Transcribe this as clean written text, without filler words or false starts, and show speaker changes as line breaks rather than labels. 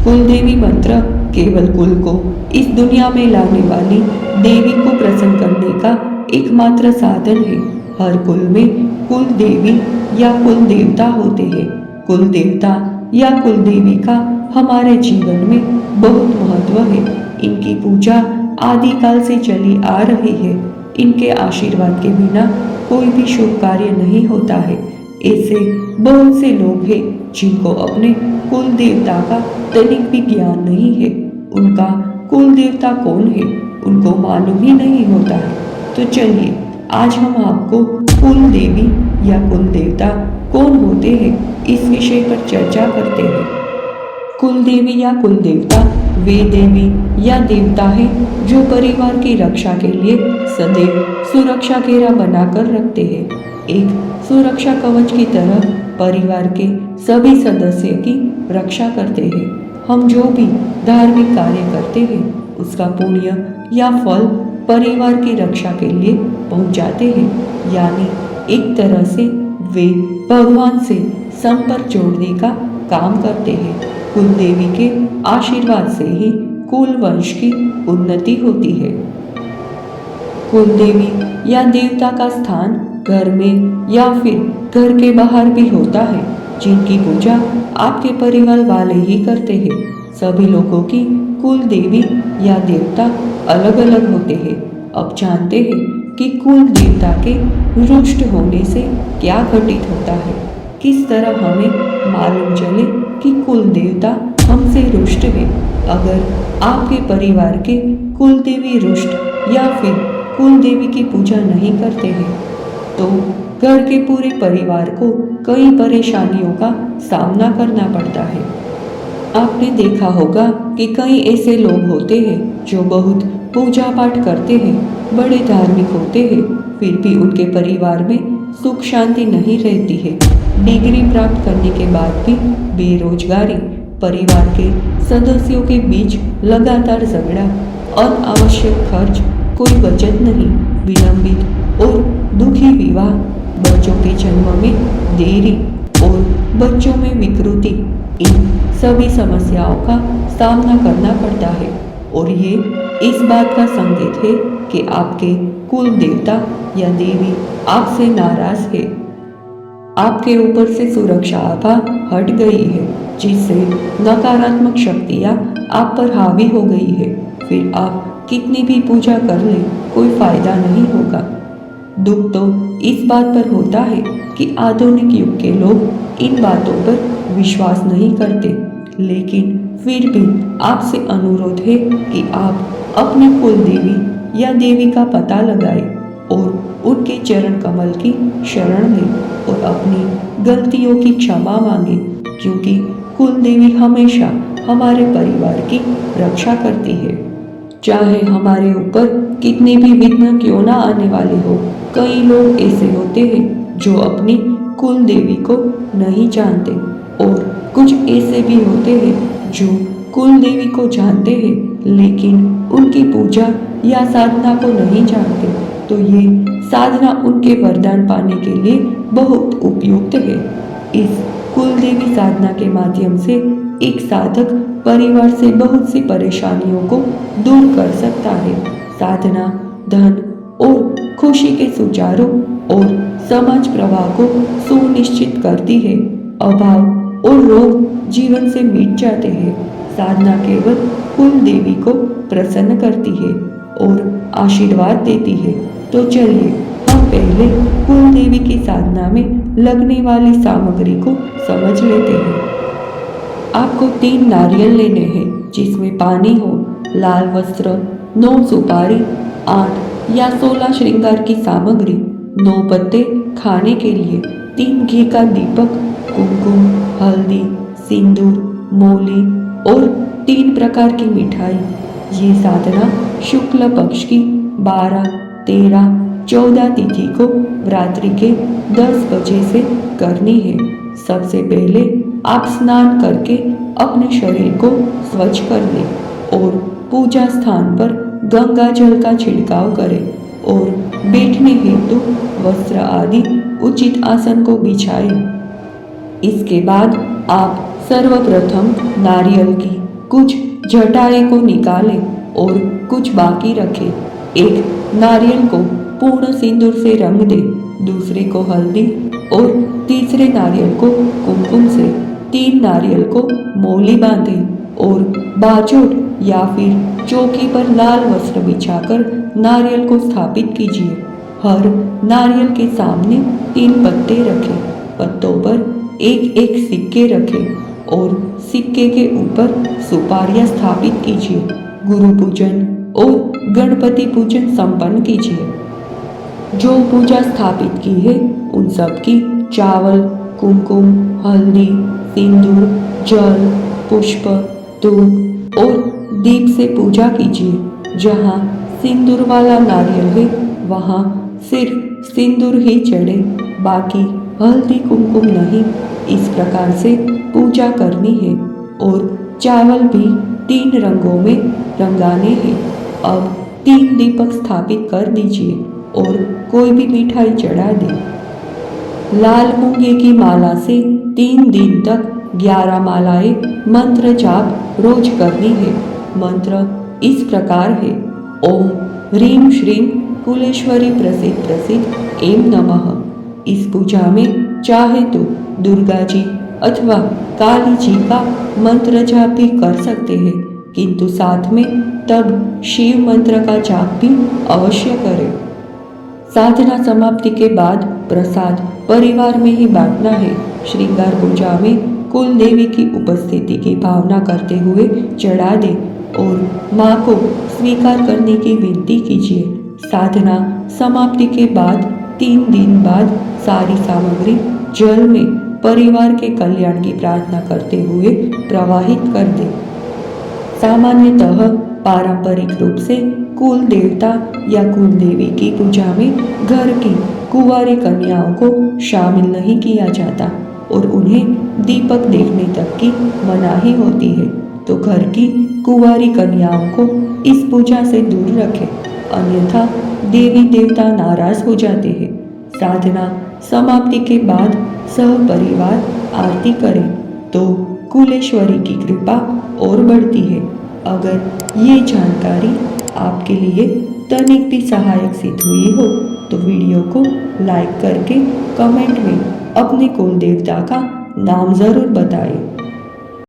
कुल देवी मंत्र केवल कुल को इस दुनिया में लाने वाली देवी को प्रसन्न करने का एकमात्र साधन है। हर कुल में कुल देवी या कुल देवता होते हैं। कुल देवता या कुल देवी का हमारे जीवन में बहुत महत्व है। इनकी पूजा आदिकाल से चली आ रही है। इनके आशीर्वाद के बिना कोई भी शुभ कार्य नहीं होता है। ऐसे बहुत से लोग हैं जिनको अपने कुल देवता का तनिक भी ज्ञान नहीं है। उनका कुल देवता कौन है उनको मालूम ही नहीं होता है। तो चलिए आज हम आपको कुल देवी या कुल देवता कौन होते हैं इस विषय पर चर्चा करते हैं। कुल देवी या कुल देवता वे देवी या देवता है जो परिवार की रक्षा के लिए सदैव सुरक्षा घेरा बनाकर रखते हैं। एक सुरक्षा कवच की तरह परिवार के सभी सदस्य की रक्षा करते हैं। हम जो भी धार्मिक कार्य करते हैं उसका पुण्य या फल परिवार की रक्षा के लिए पहुंचाते हैं। यानी एक तरह से वे भगवान से संपर्क जोड़ने का काम करते हैं। कुल देवी के आशीर्वाद से ही कुल वंश की उन्नति होती है। कुल देवी या देवता का स्थान घर में या फिर घर के बाहर भी होता है, जिनकी पूजा आपके परिवार वाले ही करते हैं। सभी लोगों की कुल देवी या देवता अलग अलग होते हैं। अब जानते हैं कि कुल देवता के रुष्ट होने से क्या घटित होता है। किस तरह हमें मालूम चले कि कुल देवता हमसे रुष्ट है। अगर आपके परिवार के कुल देवी रुष्ट या फिर कुल देवी की पूजा नहीं करते हैं तो घर के पूरे परिवार को कई परेशानियों का सामना करना पड़ता है। आपने देखा होगा कि कई ऐसे लोग होते हैं जो बहुत पूजा पाठ करते हैं, बड़े धार्मिक होते हैं, फिर भी उनके परिवार में सुख शांति नहीं रहती है। डिग्री प्राप्त करने के बाद भी बेरोजगारी, परिवार के सदस्यों के बीच लगातार झगड़ा, अनावश्यक खर्च, कोई बचत नहीं, विलंबित और दुखी विवाह, बच्चों के जन्म में देरी और बच्चों में विकृति, इन सभी समस्याओं का सामना करना पड़ता है। और ये इस बात का संकेत है कि आपके कुल देवता या देवी आपसे नाराज है। आपके ऊपर से सुरक्षा आभा हट गई है, जिससे नकारात्मक शक्तियाँ आप पर हावी हो गई है। फिर आप कितनी भी पूजा कर ले कोई फायदा नहीं होगा। दुख तो इस बात पर होता है कि आधुनिक युग के लोग इन बातों पर विश्वास नहीं करते, लेकिन फिर भी आपसे अनुरोध है कि आप अपने कुल देवी या देवी का पता लगाएं और उनके चरण कमल की शरण लें और अपनी गलतियों की क्षमा मांगे, क्योंकि कुल देवी हमेशा हमारे परिवार की रक्षा करती है। चाहे हमारे ऊपर कितने भी विघ्न क्यों ना आने वाले हो। कई लोग ऐसे होते हैं जो अपनी कुल देवी को नहीं जानते और कुछ ऐसे भी होते हैं जो कुल देवी को जानते हैं लेकिन उनकी पूजा या साधना को नहीं जानते। तो ये साधना उनके वरदान पाने के लिए बहुत उपयुक्त है। इस कुल देवी साधना के माध्यम से एक साधक परिवार से बहुत सी परेशानियों को दूर कर सकता है। साधना धन और खुशी के सुचारू और समाज प्रवाह को सुनिश्चित करती है। अभाव और रोग जीवन से मिट जाते हैं। साधना केवल कुल देवी को प्रसन्न करती है और आशीर्वाद देती है। तो चलिए हम पहले कुल देवी की साधना में लगने वाली सामग्री को समझ लेते हैं। आपको 3 नारियल लेने हैं जिसमें पानी हो, लाल वस्त्र, 9 सुपारी, 8 या 16 श्रृंगार की सामग्री, 9 पत्ते खाने के लिए, 3 घी का दीपक, कुमकुम, हल्दी, सिंदूर, मौली और 3 प्रकार की मिठाई। ये साधना शुक्ल पक्ष की 12, 13, 14 तिथि को रात्रि के 10 बजे से करनी है। सबसे पहले आप स्नान करके अपने शरीर को स्वच्छ कर लें और पूजा स्थान पर गंगा जल का छिड़काव करें और बैठने हेतु वस्त्र आदि उचित आसन को बिछाएं। इसके बाद आप सर्वप्रथम नारियल की कुछ जटाएं को निकाले और कुछ बाकी रखे। एक नारियल को पूर्ण सिंदूर से रंग दे, दूसरे को हल्दी और तीसरे नारियल को कुमकुम से, 3 नारियल को मौली बांधे और बाजोट या फिर चौकी पर लाल वस्त्र बिछाकर नारियल को स्थापित कीजिए। हर नारियल के सामने 3 पत्ते रखें, पत्तों पर एक एक सिक्के रखें और सिक्के के ऊपर सुपारियां स्थापित कीजिए। गुरु पूजन और गणपति पूजन संपन्न कीजिए। जो पूजा स्थापित की है उन सब की चावल, कुमकुम, हल्दी, सिंदूर, जल, पुष्प, धूप और दीप से पूजा कीजिए। जहाँ सिंदूर वाला नारियल है वहाँ सिर्फ सिंदूर ही चढ़े, बाकी हल्दी कुमकुम नहीं। इस प्रकार से पूजा करनी है और चावल भी 3 रंगों में रंगाने हैं। अब 3 दीपक स्थापित कर दीजिए और कोई भी मिठाई चढ़ा दे। लाल मूंगे की माला से 3 दिन तक 11 मालाएं मंत्र जाप रोज करनी है। मंत्र इस प्रकार है: ओम ह्रीं श्रीं कुलेश्वरी प्रसिद्ध प्रसिद्ध एम नमः। इस पूजा में चाहे तो दुर्गा जी अथवा काली जी का मंत्र जाप भी कर सकते हैं, किंतु साथ में तब शिव मंत्र का जाप भी अवश्य करें। साधना समाप्ति के बाद प्रसाद परिवार में ही बांटना है। श्रृंगार पूजा में कुल देवी की उपस्थिति की भावना करते हुए चढ़ा दे और माँ को स्वीकार करने की विनती कीजिए। साधना समाप्ति के बाद 3 दिन बाद सारी सामग्री जल में परिवार के कल्याण की प्रार्थना करते हुए प्रवाहित कर दे। सामान्यतः पारंपरिक रूप से कुल देवता या कुल देवी की पूजा में घर की कुंवारी कन्याओं को शामिल नहीं किया जाता और उन्हें दीपक देखने तक की मनाही होती है, तो घर की कुंवारी कन्याओं को इस पूजा से दूर रखें, अन्यथा देवी देवता नाराज हो जाते हैं। साधना समाप्ति के बाद सह परिवार आरती करें तो कुलेश्वरी की कृपा और बढ़ती है। अगर ये जानकारी आपके लिए तनिक भी सहायक सिद्ध हुई हो तो वीडियो को लाइक करके कमेंट में अपने कुल देवता का नाम ज़रूर बताएं।